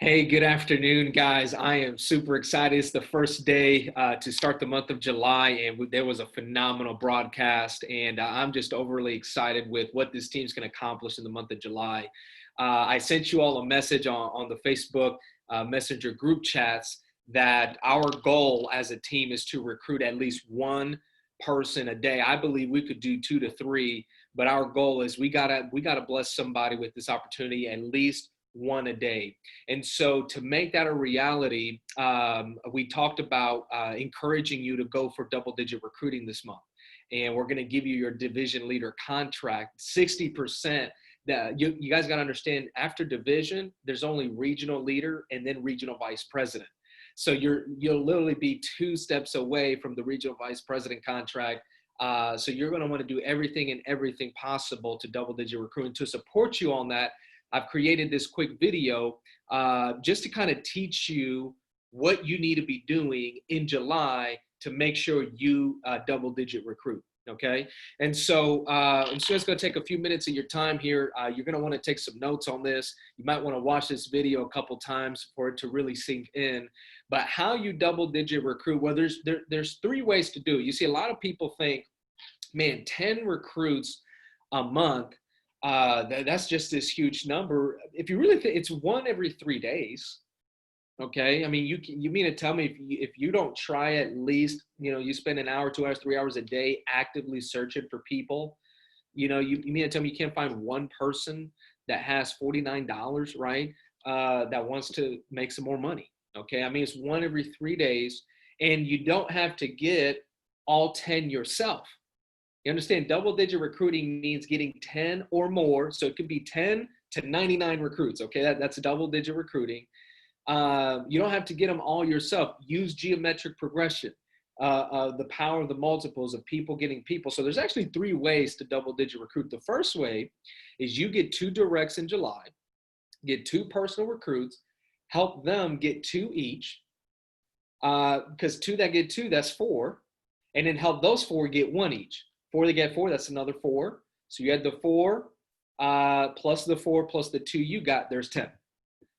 Hey, good afternoon, guys. I am super excited. It's the first day to start the month of July, and there was a phenomenal broadcast. And I'm just overly excited with what this team's going to accomplish in the month of July. I sent you all a message on the Facebook Messenger group chats that our goal as a team is to recruit at least one person a day. I believe we could do two to three, but our goal is we gotta bless somebody with this opportunity, at least one a day. And so to make that a reality, we talked about encouraging you to go for double digit recruiting this month. And we're going to give you your division leader contract, 60%. That you guys got to understand, after division, there's only regional leader and then regional vice president. So you'll literally be two steps away from the regional vice president contract. So you're going to want to do everything possible to double digit recruiting. To support you on that, I've created this quick video just to kind of teach you what you need to be doing in July to make sure you double digit recruit. Okay. And so I'm just going to take a few minutes of your time here. You're going to want to take some notes on this. You might want to watch this video a couple times for it to really sink in. But how you double digit recruit, well, there's three ways to do it. You see, a lot of people think, man, 10 recruits a month, that's just this huge number. If you really think, it's one every 3 days. Okay. I mean, you mean to tell me if you don't try at least, you spend an hour, 2 hours, 3 hours a day actively searching for people, you mean to tell me you can't find one person that has $49, right? That wants to make some more money. Okay. I mean, it's one every 3 days, and you don't have to get all 10 yourself. You understand, double digit recruiting means getting 10 or more. So it could be 10 to 99 recruits. Okay, that's double digit recruiting. You don't have to get them all yourself. Use geometric progression, the power of the multiples of people getting people. So there's actually three ways to double digit recruit. The first way is you get two directs in July, get two personal recruits, help them get two each, because two that get two, that's four, and then help those four get one each. Four that get four, that's another four. So you had the four plus the four plus the two you got, there's 10.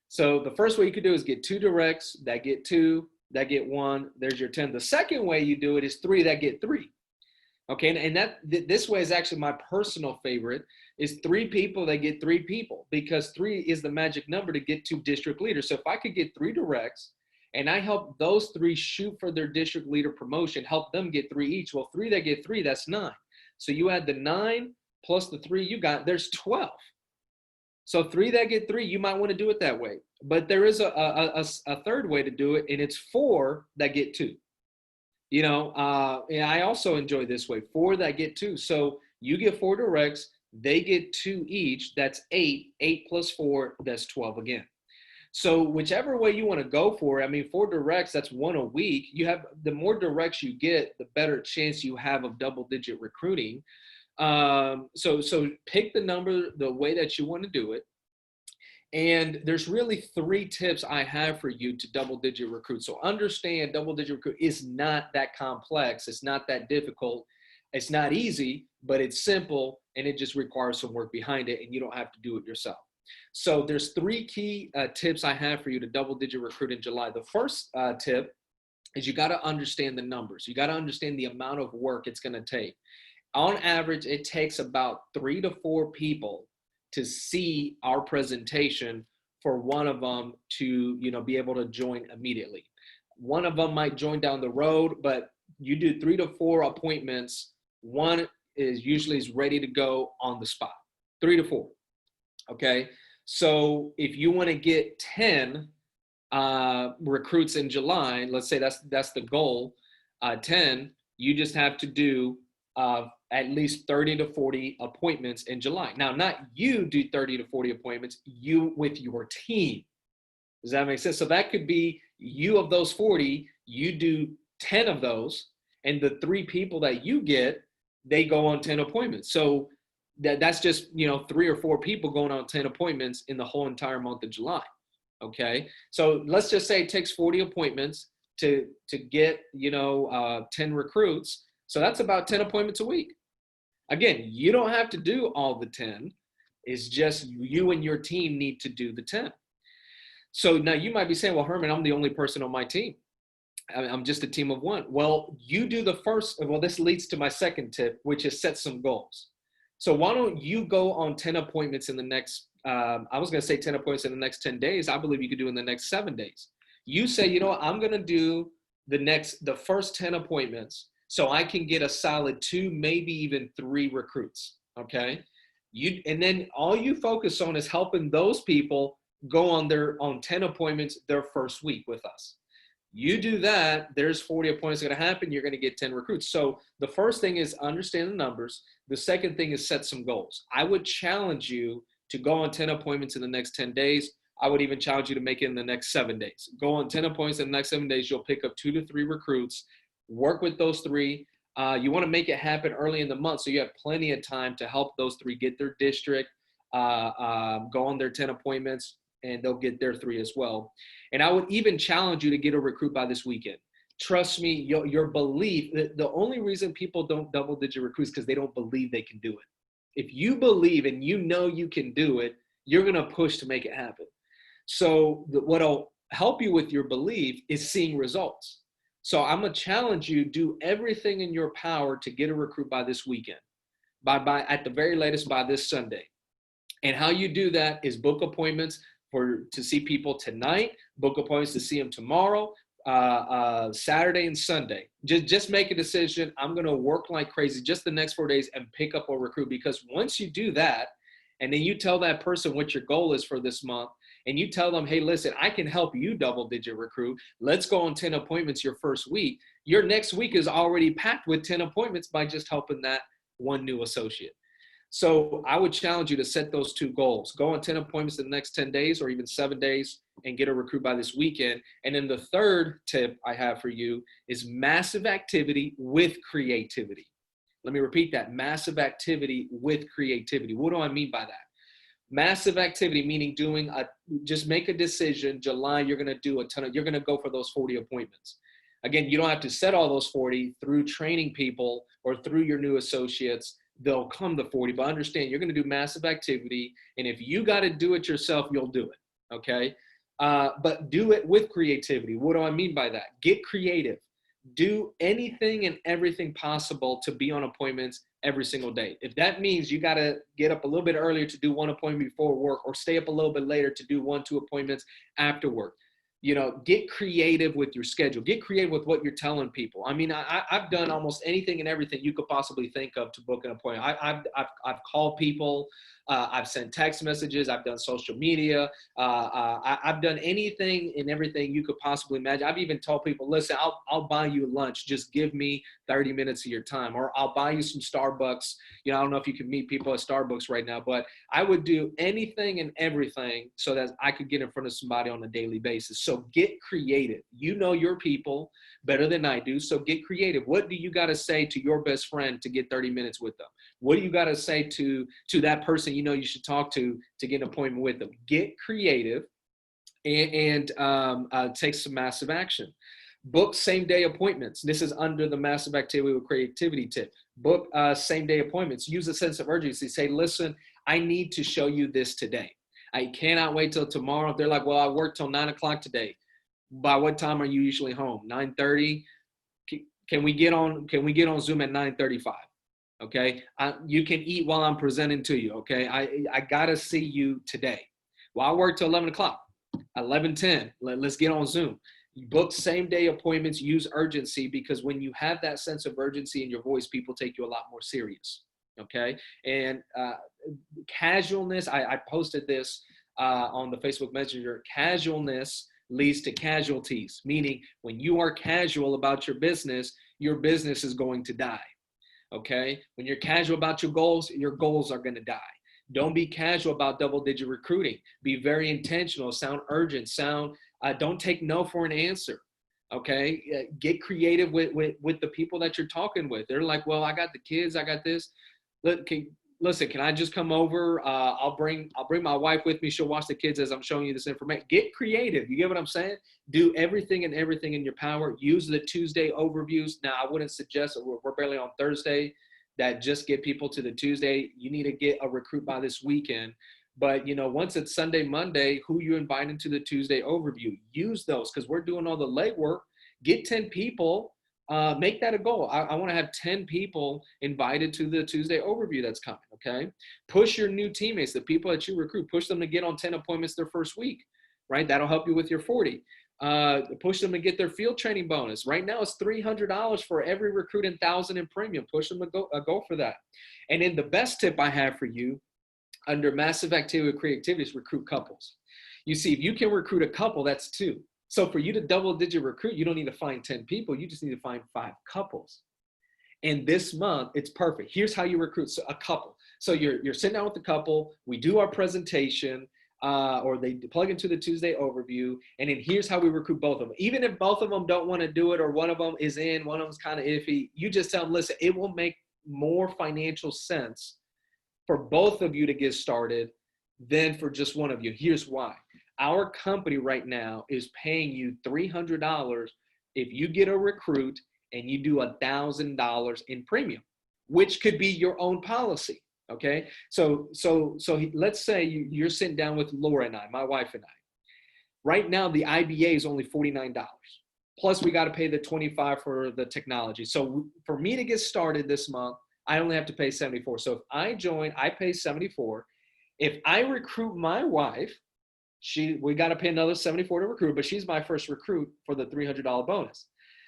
So the first way you could do is get two directs that get two, that get one, there's your 10. The second way you do it is three that get three. Okay, and this way is actually my personal favorite, is three people that get three people, because three is the magic number to get to district leaders. So if I could get three directs, and I help those three shoot for their district leader promotion, help them get three each. Well, three that get three, that's 9. So you add the 9 plus the 3 you got, there's 12. So three that get three, you might want to do it that way. But there is a third way to do it, and it's 4 that get 2. And I also enjoy this way, 4 that get 2. So you get 4 directs, they get 2 each, that's 8. 8 plus 4, that's 12 again. So whichever way you want to go for it, I mean, 4 directs, that's 1 a week. The more directs you get, the better chance you have of double digit recruiting. So pick the number, the way that you want to do it. And there's really 3 tips I have for you to double digit recruit. So understand, double digit recruit is not that complex. It's not that difficult. It's not easy, but it's simple, and it just requires some work behind it, and you don't have to do it yourself. So there's 3 key tips I have for you to double digit recruit in July. The first tip is you got to understand the numbers. You got to understand the amount of work it's going to take. On average, it takes about 3 to 4 people to see our presentation for one of them to, be able to join immediately. One of them might join down the road, but you do 3 to 4 appointments. One is usually ready to go on the spot. 3 to 4. Okay. So if you want to get 10 recruits in July, let's say that's the goal, 10, you just have to do at least 30 to 40 appointments in July. Now, not you do 30 to 40 appointments, you with your team. Does that make sense? So that could be you, of those 40, you do 10 of those, and the 3 people that you get, they go on 10 appointments. So that's just, 3 or 4 people going on 10 appointments in the whole entire month of July. Okay. So let's just say it takes 40 appointments to get, 10 recruits. So that's about 10 appointments a week. Again, you don't have to do all the 10. It's just you and your team need to do the 10. So now you might be saying, well, Herman, I'm the only person on my team. I'm just a team of one. Well, you do the first. Well, this leads to my second tip, which is set some goals. So why don't you go on 10 appointments in the next, I was going to say 10 appointments in the next 10 days. I believe you could do in the next 7 days. You say, you know what, I'm going to do the first 10 appointments so I can get a solid 2, maybe even 3 recruits. Okay. And then all you focus on is helping those people go on 10 appointments their first week with us. You do that, there's 40 appointments going to happen. You're going to get 10 recruits. So the first thing is understand the numbers. The second thing is set some goals. I would challenge you to go on 10 appointments in the next 10 days. I would even challenge you to make it in the next 7 days. Go on 10 appointments in the next 7 days. You'll pick up 2 to 3 recruits. Work with those 3. You want to make it happen early in the month so you have plenty of time to help those 3 get their district, go on their 10 appointments, and they'll get their 3 as well. And I would even challenge you to get a recruit by this weekend. Trust me, your belief, the only reason people don't double-digit recruits is because they don't believe they can do it. If you believe and you know you can do it, you're going to push to make it happen. So what'll help you with your belief is seeing results. So I'm going to challenge you, do everything in your power to get a recruit by this weekend, by at the very latest by this Sunday. And how you do that is book appointments to see people tonight, book appointments to see them tomorrow, Saturday and Sunday. Just make a decision. I'm going to work like crazy just the next 4 days and pick up a recruit, because once you do that, and then you tell that person what your goal is for this month, and you tell them, hey, listen, I can help you double-digit recruit. Let's go on 10 appointments your first week. Your next week is already packed with 10 appointments by just helping that one new associate. So I would challenge you to set those 2 goals. Go on 10 appointments in the next 10 days or even 7 days and get a recruit by this weekend. And then the third tip I have for you is massive activity with creativity. Let me repeat that. Massive activity with creativity. What do I mean by that? Massive activity, meaning just make a decision. July, you're going to do you're going to go for those 40 appointments. Again, you don't have to set all those 40 through training people or through your new associates. They'll come to 40, but understand you're going to do massive activity. And if you got to do it yourself, you'll do it. Okay. But do it with creativity. What do I mean by that? Get creative. Do anything and everything possible to be on appointments every single day. If that means you got to get up a little bit earlier to do one appointment before work, or stay up a little bit later to do 1-2 appointments after work, get creative with your schedule. Get creative with what you're telling people. I mean, I've done almost anything and everything you could possibly think of to book an appointment. I've called people. I've sent text messages. I've done social media. I've done anything and everything you could possibly imagine. I've even told people, listen, I'll buy you lunch. Just give me 30 minutes of your time, or I'll buy you some Starbucks. I don't know if you can meet people at Starbucks right now, but I would do anything and everything so that I could get in front of somebody on a daily basis. So get creative. You know your people better than I do, so get creative. What do you got to say to your best friend to get 30 minutes with them? What do you got to say to that person you should talk to get an appointment with them? Get creative and take some massive action. Book same-day appointments. This is under the massive activity with creativity tip. Book same-day appointments. Use a sense of urgency. Say, listen, I need to show you this today. I cannot wait till tomorrow. If they're like, well, I worked till 9 o'clock today. By what time are you usually home? 9:30? Can we get on Zoom at 9:35? Okay. You can eat while I'm presenting to you. Okay. I got to see you today. Well, I work till 11 o'clock, 11:10. Let's get on Zoom. You book same day appointments, use urgency, because when you have that sense of urgency in your voice, people take you a lot more serious. Okay. And casualness, I posted this on the Facebook Messenger. Casualness leads to casualties, meaning when you are casual about your business is going to die. Okay. When you're casual about your goals are going to die. Don't be casual about double-digit recruiting. Be very intentional, sound urgent, don't take no for an answer. Okay. Get creative with the people that you're talking with. They're like, well, I got the kids, I got this. Listen, can I just come over? I'll bring my wife with me. She'll watch the kids as I'm showing you this information. Get creative. You get what I'm saying? Do everything in your power. Use the Tuesday overviews. Now, I wouldn't suggest, we're barely on Thursday, that just get people to the Tuesday. You need to get a recruit by this weekend. But, once it's Sunday, Monday, who you invite into the Tuesday overview, use those because we're doing all the legwork. Get 10 people, make that a goal. I want to have 10 people invited to the Tuesday overview that's coming, okay? Push your new teammates, the people that you recruit, push them to get on 10 appointments their first week, right? That'll help you with your 40. Push them to get their field training bonus. Right now it's $300 for every recruit and 1,000 in premium. Push them to go for that. And then the best tip I have for you under massive activity with creativity is recruit couples. You see, if you can recruit a couple, that's 2. So for you to double-digit recruit, you don't need to find 10 people. You just need to find 5 couples. And this month, it's perfect. Here's how you recruit a couple. So you're sitting down with the couple. We do our presentation, or they plug into the Tuesday overview. And then here's how we recruit both of them. Even if both of them don't want to do it, or one of them is in, one of them's kind of iffy, you just tell them, listen, it will make more financial sense for both of you to get started than for just one of you. Here's why. Our company right now is paying you $300 if you get a recruit and you do $1,000 in premium, which could be your own policy. Okay. So let's say you're sitting down with Laura and I, my wife and I. Right now, the IBA is only $49. Plus, we got to pay the $25 for the technology. So for me to get started this month, I only have to pay $74. So if I join, I pay $74. If I recruit my wife, we got to pay another $74 to recruit, but she's my first recruit for the $300 bonus.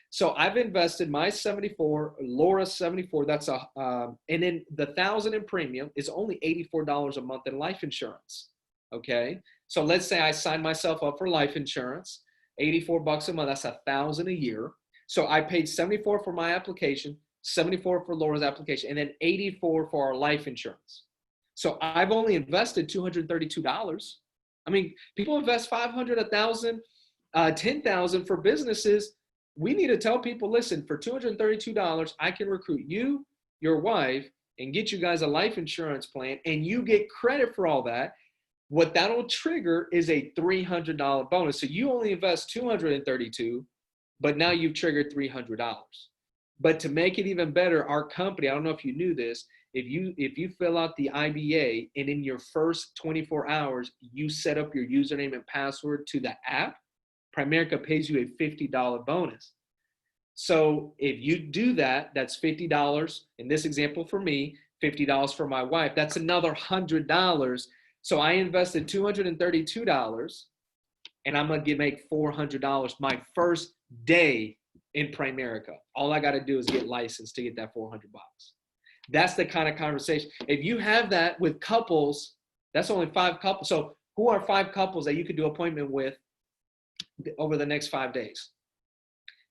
So I've invested my $74, Laura's $74. That's and then the $1,000 in premium is only $84 a month in life insurance. Okay. So let's say I sign myself up for life insurance, $84 a month. That's $1,000 a year. So I paid $74 for my application, $74 for Laura's application, and then $84 for our life insurance. So I've only invested $232. I mean, people invest $500, $1,000, $10,000 for businesses. We need to tell people, listen, for $232, I can recruit you, your wife, and get you guys a life insurance plan, and you get credit for all that. What that'll trigger is a $300 bonus. So you only invest $232, but now you've triggered $300. But to make it even better, our company, I don't know if you knew this, if you fill out the IBA and in your first 24 hours, you set up your username and password to the app, Primerica pays you a $50 bonus. So if you do that, that's $50. In this example for me, $50 for my wife, that's another $100. So I invested $232 and I'm going to make $400 my first day in Primerica. All I got to do is get licensed to get that $400. That's the kind of conversation. If you have that with couples, that's only 5 couples. So who are 5 couples that you could do appointment with over the next 5 days?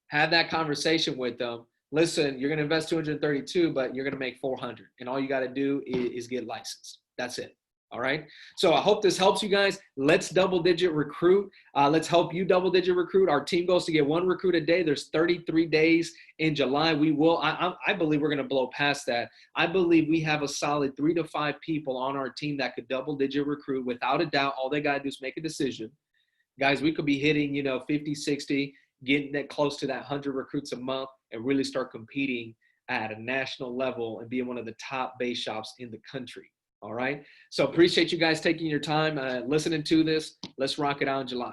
Have that conversation with them. Listen, you're going to invest $232, but you're going to make $400. And all you got to do is get licensed. That's it. All right. So I hope this helps you guys. Let's double-digit recruit. Let's help you double-digit recruit. Our team goes to get 1 recruit a day. There's 33 days in July. We will. I believe we're going to blow past that. I believe we have a solid 3 to 5 people on our team that could double-digit recruit without a doubt. All they got to do is make a decision. Guys, we could be hitting, 50, 60, getting that close to that 100 recruits a month and really start competing at a national level and being one of the top base shops in the country. All right. So appreciate you guys taking your time listening to this. Let's rock it out in July.